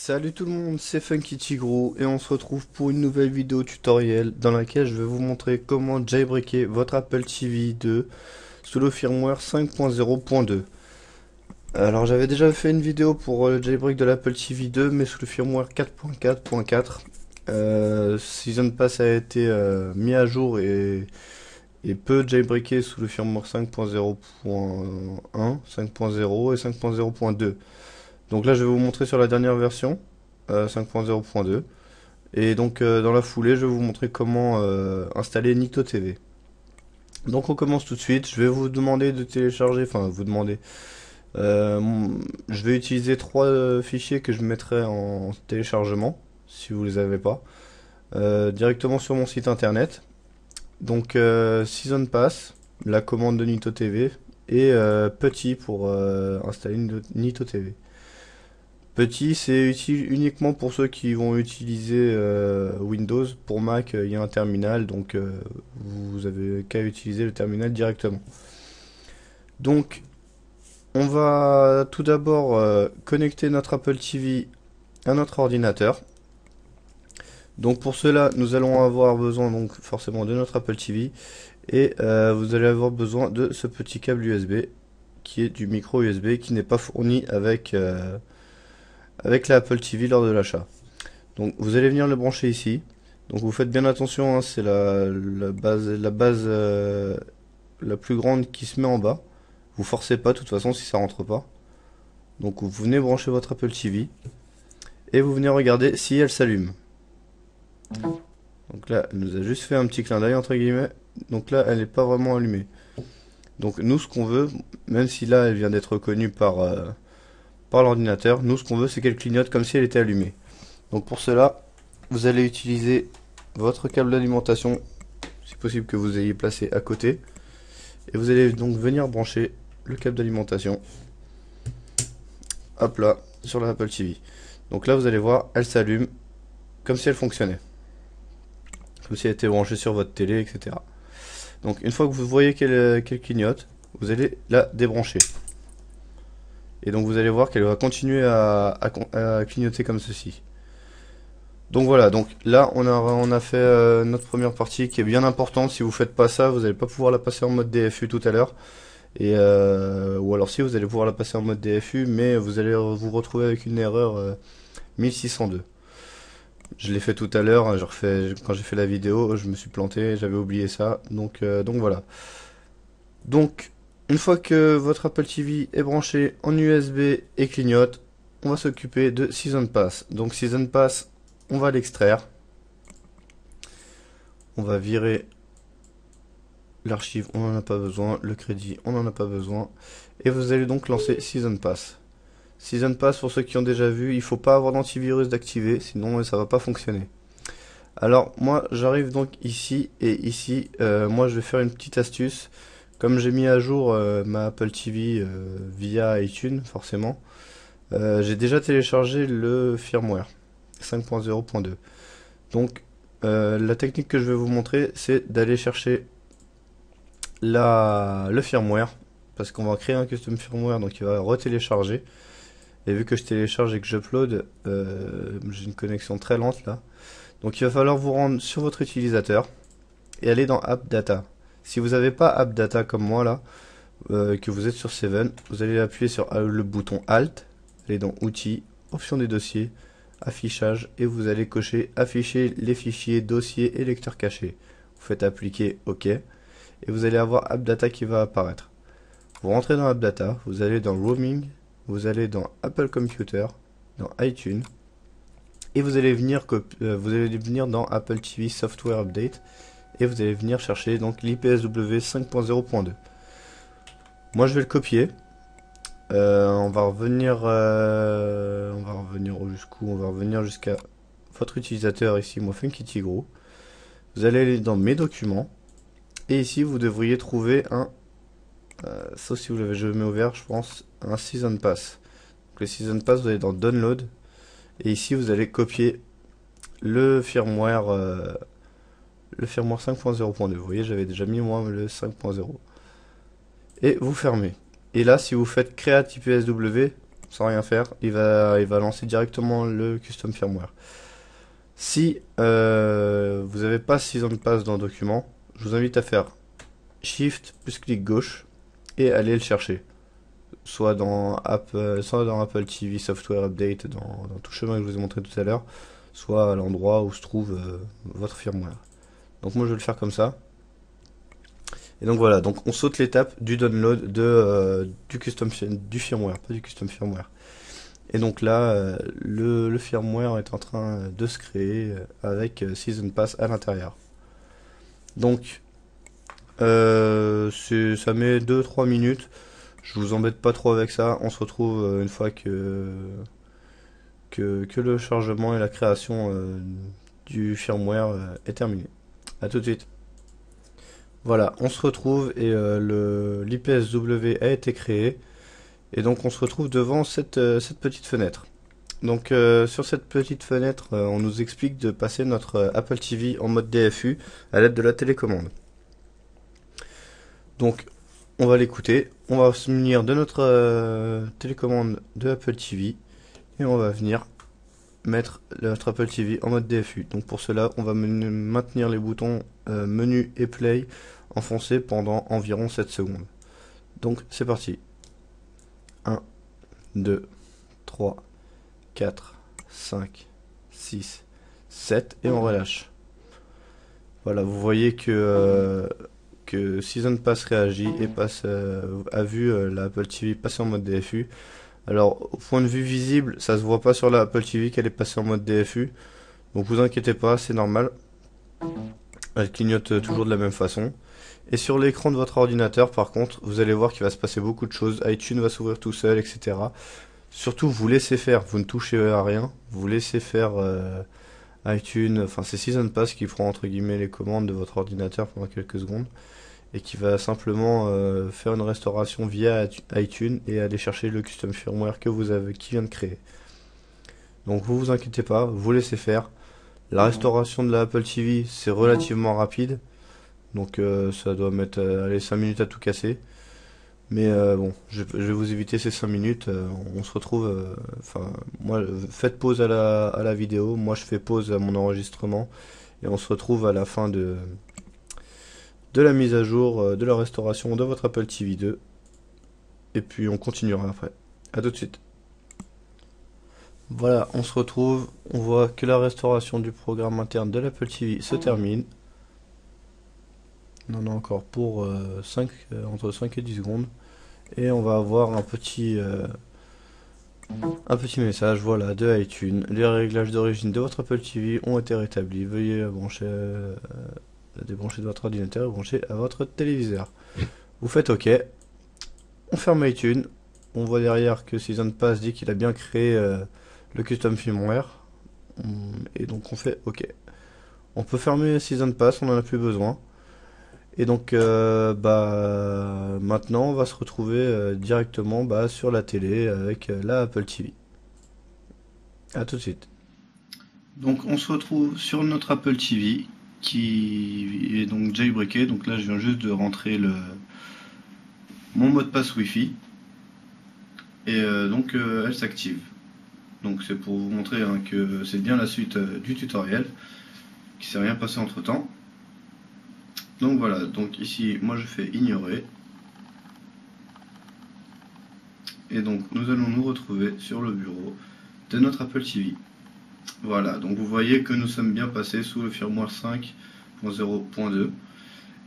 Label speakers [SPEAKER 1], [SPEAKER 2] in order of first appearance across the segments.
[SPEAKER 1] Salut tout le monde, c'est Funky Tigrou et on se retrouve pour une nouvelle vidéo tutoriel dans laquelle je vais vous montrer comment jailbreaker votre Apple TV 2 sous le firmware 5.0.2. Alors j'avais déjà fait une vidéo pour le jailbreak de l'Apple TV 2 mais sous le firmware 4.4.4. Season Pass a été mis à jour et peut jailbreaker sous le firmware 5.0.1, 5.0 et 5.0.2. Donc là je vais vous montrer sur la dernière version 5.0.2 et donc dans la foulée je vais vous montrer comment installer Nikto TV. Donc on commence tout de suite, je vais vous demander de télécharger, enfin vous demander, je vais utiliser trois fichiers que je mettrai en téléchargement si vous les avez pas, directement sur mon site internet. Donc Season Pass, la commande de Nikto TV et Petit pour installer Nikto TV. Petit, c'est utile uniquement pour ceux qui vont utiliser Windows. Pour Mac, il y a un terminal, donc vous avez qu'à utiliser le terminal directement. Donc, on va tout d'abord connecter notre Apple TV à notre ordinateur. Donc pour cela, nous allons avoir besoin donc forcément de notre Apple TV et vous allez avoir besoin de ce petit câble USB qui est du micro USB qui n'est pas fourni avec la Apple TV lors de l'achat. Donc vous allez venir le brancher ici. Donc vous faites bien attention, hein, c'est la base la plus grande qui se met en bas. Vous forcez pas de toute façon si ça rentre pas. Donc vous venez brancher votre Apple TV et vous venez regarder si elle s'allume. Donc là, elle nous a juste fait un petit clin d'œil entre guillemets. Donc là, elle n'est pas vraiment allumée. Donc nous, ce qu'on veut, même si là, elle vient d'être reconnue par l'ordinateur, nous, ce qu'on veut, c'est qu'elle clignote comme si elle était allumée. Donc pour cela, vous allez utiliser votre câble d'alimentation, si possible que vous ayez placé à côté, et vous allez donc venir brancher le câble d'alimentation, hop là, sur la Apple TV. Donc là, vous allez voir, elle s'allume comme si elle fonctionnait, comme si elle était branchée sur votre télé, etc. Donc une fois que vous voyez qu'elle clignote, vous allez la débrancher. Et donc vous allez voir qu'elle va continuer à clignoter comme ceci. Donc voilà, donc là on a fait notre première partie qui est bien importante. Si vous faites pas ça, vous n'allez pas pouvoir la passer en mode DFU tout à l'heure. Et ou alors si, vous allez pouvoir la passer en mode DFU, mais vous allez vous retrouver avec une erreur 1602. Je l'ai fait tout à l'heure, quand j'ai fait la vidéo, je me suis planté, j'avais oublié ça. Donc voilà. Donc une fois que votre Apple TV est branché en USB et clignote, on va s'occuper de Season Pass. Donc Season Pass, on va l'extraire. On va virer l'archive, on n'en a pas besoin. Le crédit, on n'en a pas besoin. Et vous allez donc lancer Season Pass. Season Pass, pour ceux qui ont déjà vu, il ne faut pas avoir d'antivirus d'activer, sinon ça va pas fonctionner. Alors moi j'arrive donc ici, et ici moi je vais faire une petite astuce. Comme j'ai mis à jour ma Apple TV via iTunes, forcément, j'ai déjà téléchargé le firmware 5.0.2. Donc la technique que je vais vous montrer, c'est d'aller chercher le firmware, parce qu'on va créer un custom firmware, donc il va retélécharger. Et vu que je télécharge et que j'upload, j'ai une connexion très lente là. Donc il va falloir vous rendre sur votre utilisateur et aller dans App Data. Si vous n'avez pas App Data comme moi là, que vous êtes sur Seven, vous allez appuyer sur le bouton Alt, aller dans Outils, Options des dossiers, Affichage, et vous allez cocher Afficher les fichiers, dossiers et lecteurs cachés. Vous faites appliquer OK, et vous allez avoir App Data qui va apparaître. Vous rentrez dans App Data, vous allez dans Roaming, vous allez dans Apple Computer, dans iTunes, et vous allez venir dans Apple TV Software Update, et vous allez venir chercher donc l'IPSW 5.0.2. Moi je vais le copier. On va revenir jusqu'où? On va revenir jusqu'à votre utilisateur ici, moi Funky Tigrou. Vous allez aller dans mes documents, et ici vous devriez trouver un sauf si vous l'avez jamais ouvert, je pense, un Season Pass. Donc le Season Pass, vous allez dans Download, et ici vous allez copier le firmware 5.0.2. Vous voyez, j'avais déjà mis moi le 5.0. Et vous fermez. Et là, si vous faites Create IPSW, sans rien faire, il va lancer directement le custom firmware. Si vous n'avez pas Season Pass dans Documents, je vous invite à faire Shift plus clic gauche et aller le chercher. Soit dans Apple TV Software Update, dans tout chemin que je vous ai montré tout à l'heure, soit à l'endroit où se trouve votre firmware. Donc moi je vais le faire comme ça. Et donc voilà, donc on saute l'étape du download du firmware, pas du custom firmware. Et donc là, le firmware est en train de se créer avec Season Pass à l'intérieur. Donc ça met 2-3 minutes. Je vous embête pas trop avec ça. On se retrouve une fois que le chargement et la création du firmware est terminé. A tout de suite. Voilà, on se retrouve et l'IPSW a été créé. Et donc on se retrouve devant cette petite fenêtre. Donc sur cette petite fenêtre, on nous explique de passer notre Apple TV en mode DFU à l'aide de la télécommande. Donc on va l'écouter, on va se munir de notre télécommande de Apple TV et on va venir mettre notre Apple TV en mode DFU. Donc pour cela, on va maintenir les boutons menu et play enfoncés pendant environ 7 secondes. Donc c'est parti. 1, 2, 3, 4, 5, 6, 7 et on relâche. Voilà, vous voyez que Season Pass réagit et a vu la Apple TV passer en mode DFU. Alors au point de vue visible, ça se voit pas sur la Apple TV qu'elle est passée en mode DFU. Donc vous inquiétez pas, c'est normal. Elle clignote toujours de la même façon. Et sur l'écran de votre ordinateur, par contre, vous allez voir qu'il va se passer beaucoup de choses. iTunes va s'ouvrir tout seul, etc. Surtout, vous laissez faire, vous ne touchez à rien. Vous laissez faire iTunes, enfin c'est Season Pass qui prend entre guillemets les commandes de votre ordinateur pendant quelques secondes. Et qui va simplement faire une restauration via iTunes et aller chercher le custom firmware qui vient de créer. Donc vous inquiétez pas, vous laissez faire. La restauration de la Apple TV, c'est relativement rapide. Donc ça doit mettre 5 minutes à tout casser. Mais bon, je vais vous éviter ces 5 minutes. On se retrouve. Moi, faites pause à la vidéo. Moi, je fais pause à mon enregistrement. Et on se retrouve à la fin de la mise à jour, de la restauration de votre Apple TV 2. Et puis on continuera après. A tout de suite. Voilà, on se retrouve. On voit que la restauration du programme interne de l'Apple TV se termine. On en a encore pour entre 5 et 10 secondes. Et on va avoir un petit message, voilà, de iTunes. Les réglages d'origine de votre Apple TV ont été rétablis. Veuillez la débrancher de votre ordinateur et brancher à votre téléviseur. Vous faites OK. On ferme iTunes. On voit derrière que Season Pass dit qu'il a bien créé le custom firmware. Et donc on fait OK. On peut fermer Season Pass, on n'en a plus besoin. Et donc maintenant on va se retrouver directement sur la télé avec la Apple TV. A tout de suite. Donc on se retrouve sur notre Apple TV qui est donc jailbreaké. Donc là je viens juste de rentrer mon mot de passe Wi-Fi. Et donc elle s'active. Donc c'est pour vous montrer que c'est bien la suite du tutoriel, qu'il ne s'est rien passé entre temps. Donc voilà, donc ici moi je fais ignorer. Et donc nous allons nous retrouver sur le bureau de notre Apple TV. Voilà, donc vous voyez que nous sommes bien passés sous le firmware 5.0.2.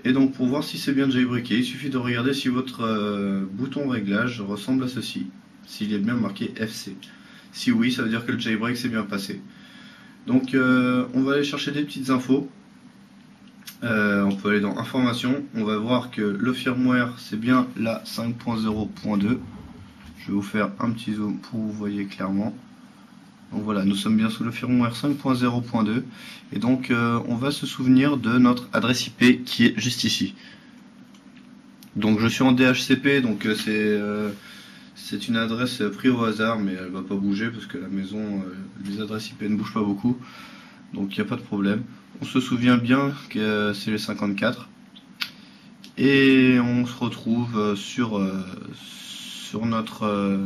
[SPEAKER 1] Et donc pour voir si c'est bien jailbreaké, il suffit de regarder si votre bouton réglage ressemble à ceci, s'il est bien marqué FC. Si oui, ça veut dire que le jailbreak s'est bien passé. Donc on va aller chercher des petites infos. On peut aller dans informations, on va voir que le firmware c'est bien la 5.0.2. Je vais vous faire un petit zoom pour que vous voyez clairement. Donc voilà, nous sommes bien sous le firmware 5.0.2 et donc on va se souvenir de notre adresse IP qui est juste ici. Donc je suis en DHCP, donc c'est une adresse prise au hasard, mais elle va pas bouger parce que la maison, les adresses IP ne bougent pas beaucoup, donc il n'y a pas de problème. On se souvient bien que c'est les 54 et on se retrouve sur notre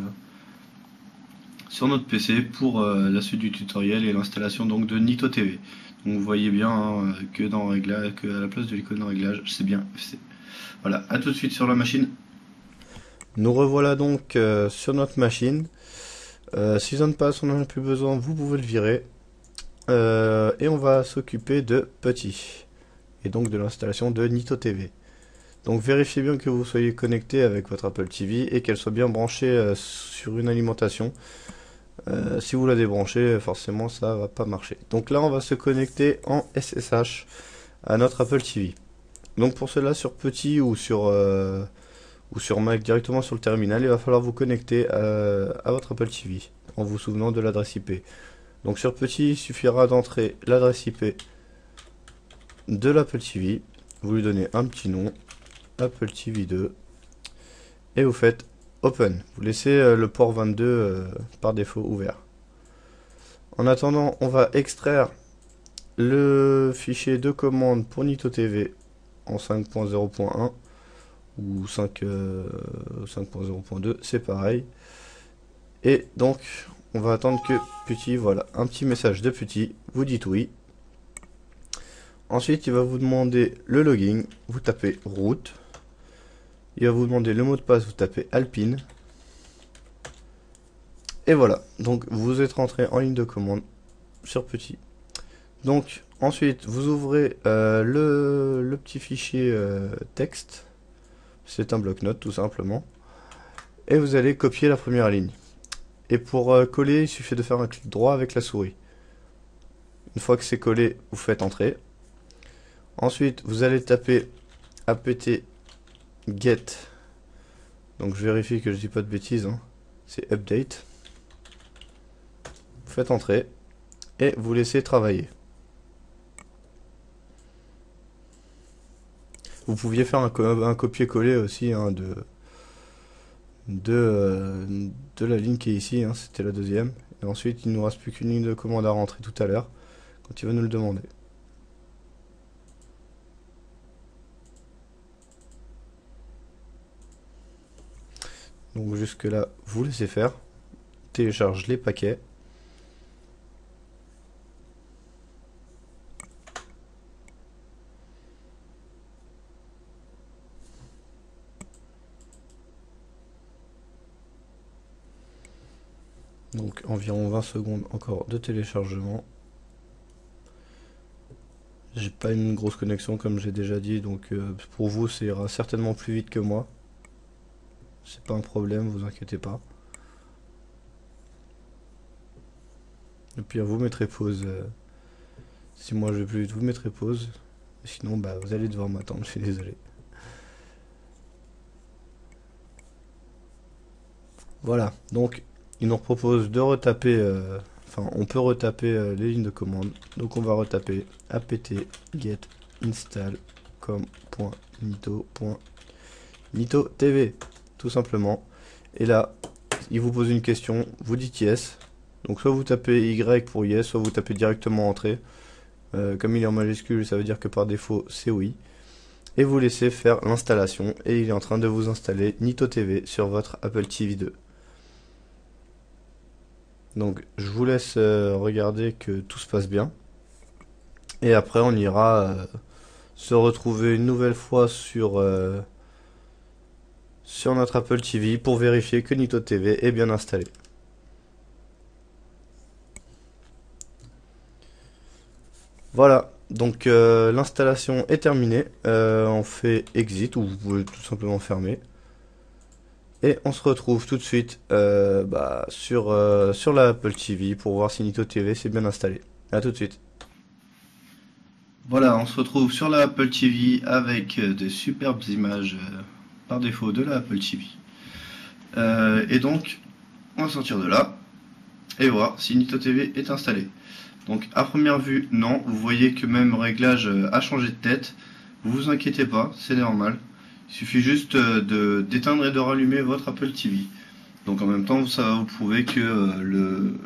[SPEAKER 1] sur notre PC pour la suite du tutoriel et l'installation donc de Nito TV. Donc vous voyez bien hein, que dans réglage, que à la place de l'icône de réglage, c'est bien FC. Voilà, à tout de suite sur la machine. Nous revoilà donc sur notre machine. Si ça ne passe, on n'en a plus besoin, vous pouvez le virer. Et on va s'occuper de Petit. Et donc de l'installation de Nito TV. Donc vérifiez bien que vous soyez connecté avec votre Apple TV et qu'elle soit bien branchée sur une alimentation. Si vous la débranchez, forcément ça va pas marcher. Donc là on va se connecter en SSH à notre Apple TV. Donc pour cela sur Petit ou sur Mac directement sur le terminal, il va falloir vous connecter à votre Apple TV en vous souvenant de l'adresse IP. Donc sur Petit, il suffira d'entrer l'adresse IP de l'Apple TV, vous lui donnez un petit nom, Apple TV 2, et vous faites Open. Vous laissez le port 22 par défaut ouvert. En attendant, on va extraire le fichier de commande pour Nito TV en 5.0.1 ou 5.0.2, c'est pareil. Et donc, on va attendre que Petit, voilà, un petit message de Petit, vous dites oui. Ensuite, il va vous demander le login, vous tapez root. Il va vous demander le mot de passe, vous tapez Alpine. Et voilà, donc vous êtes rentré en ligne de commande sur Petit. Donc, ensuite, vous ouvrez le petit fichier texte. C'est un bloc-notes tout simplement. Et vous allez copier la première ligne. Et pour coller, il suffit de faire un clic droit avec la souris. Une fois que c'est collé, vous faites entrer. Ensuite, vous allez taper apt get. Donc je vérifie que je dis pas de bêtises. Hein. C'est update. Vous faites entrer. Et vous laissez travailler. Vous pouviez faire un copier-coller aussi hein, de la ligne qui est ici, hein, c'était la deuxième. Et ensuite, il ne nous reste plus qu'une ligne de commande à rentrer tout à l'heure, quand il va nous le demander. Donc jusque là, vous laissez faire. Télécharge les paquets. Donc environ 20 secondes encore de téléchargement. J'ai pas une grosse connexion comme j'ai déjà dit, donc pour vous ça ira certainement plus vite que moi. C'est pas un problème, vous inquiétez pas. Et puis vous mettrez pause. Si moi je vais plus vite, vous mettrez pause. Sinon bah vous allez devoir m'attendre, je suis désolé. Voilà, donc il nous propose de retaper, enfin on peut retaper les lignes de commande. Donc on va retaper apt get install com.nito.nito tv tout simplement. Et là, il vous pose une question, vous dites yes. Donc soit vous tapez Y pour yes, soit vous tapez directement entrée. Comme il est en majuscule, ça veut dire que par défaut c'est oui. Et vous laissez faire l'installation et il est en train de vous installer Nito TV sur votre Apple TV 2. Donc je vous laisse regarder que tout se passe bien. Et après on ira se retrouver une nouvelle fois sur notre Apple TV pour vérifier que Nito TV est bien installé. Voilà, donc l'installation est terminée. On fait exit ou vous pouvez tout simplement fermer. Et on se retrouve tout de suite sur la Apple TV pour voir si Nito TV s'est bien installé. A tout de suite. Voilà, on se retrouve sur la Apple TV avec des superbes images par défaut de la Apple TV. Et donc, on va sortir de là et voir si Nito TV est installé. Donc à première vue, non, vous voyez que même réglage a changé de tête. Vous inquiétez pas, c'est normal. Il suffit juste d'éteindre et de rallumer votre Apple TV. Donc en même temps, ça va vous prouver que le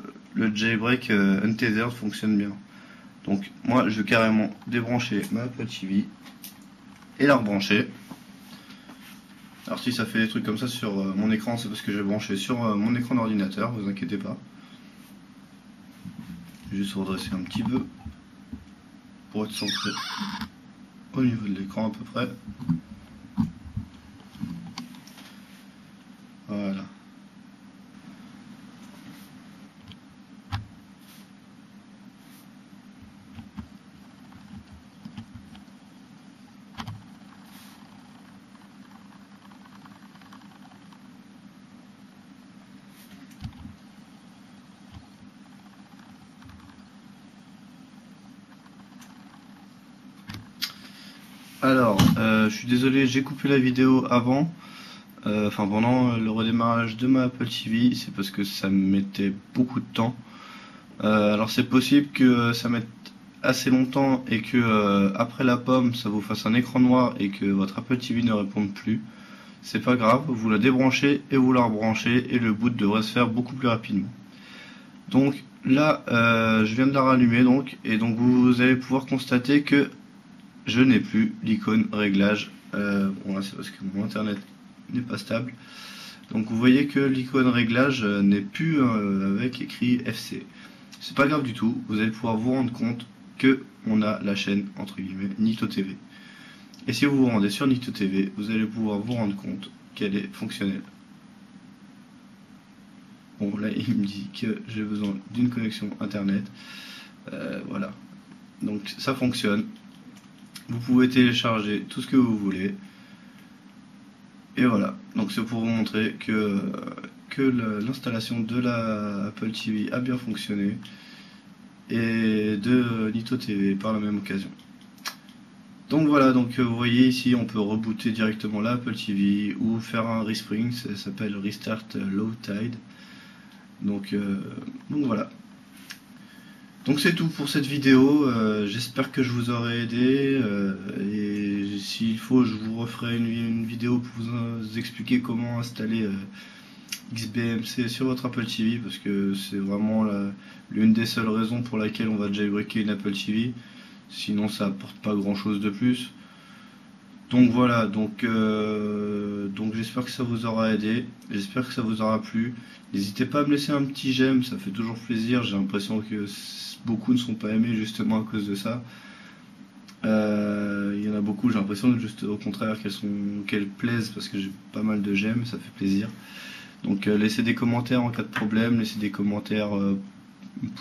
[SPEAKER 1] jailbreak untethered fonctionne bien. Donc moi, je vais carrément débrancher ma Apple TV et la rebrancher. Alors si ça fait des trucs comme ça sur mon écran, c'est parce que j'ai branché sur mon écran d'ordinateur, vous inquiétez pas. juste redresser un petit peu pour être centré au niveau de l'écran à peu près. Voilà. Alors, je suis désolé, j'ai coupé la vidéo avant, enfin pendant le redémarrage de ma Apple TV, c'est parce que ça me mettait beaucoup de temps. Alors c'est possible que ça mette assez longtemps et que après la pomme ça vous fasse un écran noir et que votre Apple TV ne réponde plus. C'est pas grave, vous la débranchez et vous la rebranchez et le boot devrait se faire beaucoup plus rapidement. Donc là, je viens de la rallumer donc, et donc vous allez pouvoir constater que je n'ai plus l'icône réglage. Bon là c'est parce que mon internet n'est pas stable. Donc vous voyez que l'icône réglage n'est plus avec écrit FC. C'est pas grave du tout, vous allez pouvoir vous rendre compte que on a la chaîne entre guillemets Nikto TV. Et si vous vous rendez sur Nikto TV, vous allez pouvoir vous rendre compte qu'elle est fonctionnelle. Bon là il me dit que j'ai besoin d'une connexion internet. Voilà. Donc ça fonctionne. Vous pouvez télécharger tout ce que vous voulez. Et voilà. Donc c'est pour vous montrer que l'installation de la Apple TV a bien fonctionné. Et de Nikto TV par la même occasion. Donc voilà, donc vous voyez ici on peut rebooter directement la Apple TV ou faire un respring, ça s'appelle Restart Low Tide. Donc voilà. Donc c'est tout pour cette vidéo, j'espère que je vous aurai aidé, et s'il faut je vous referai une vidéo pour vous expliquer comment installer XBMC sur votre Apple TV, parce que c'est vraiment l'une des seules raisons pour laquelle on va jailbreaker une Apple TV, sinon ça apporte pas grand chose de plus. Donc voilà, donc j'espère que ça vous aura aidé, j'espère que ça vous aura plu. N'hésitez pas à me laisser un petit j'aime, ça fait toujours plaisir, j'ai l'impression que beaucoup ne sont pas aimés justement à cause de ça. Il y en a beaucoup, j'ai l'impression que juste au contraire qu'elles plaisent parce que j'ai pas mal de j'aime, ça fait plaisir. Donc laissez des commentaires en cas de problème, laissez des commentaires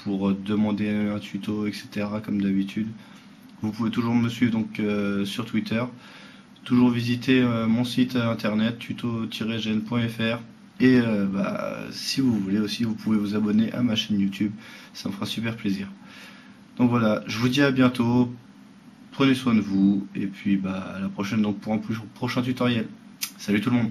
[SPEAKER 1] pour demander un tuto, etc. comme d'habitude. Vous pouvez toujours me suivre donc sur Twitter. Toujours visiter mon site internet tuto-gn.fr, et si vous voulez aussi vous pouvez vous abonner à ma chaîne YouTube, ça me fera super plaisir. Donc voilà, je vous dis à bientôt, prenez soin de vous et puis à la prochaine donc pour un prochain tutoriel. Salut tout le monde.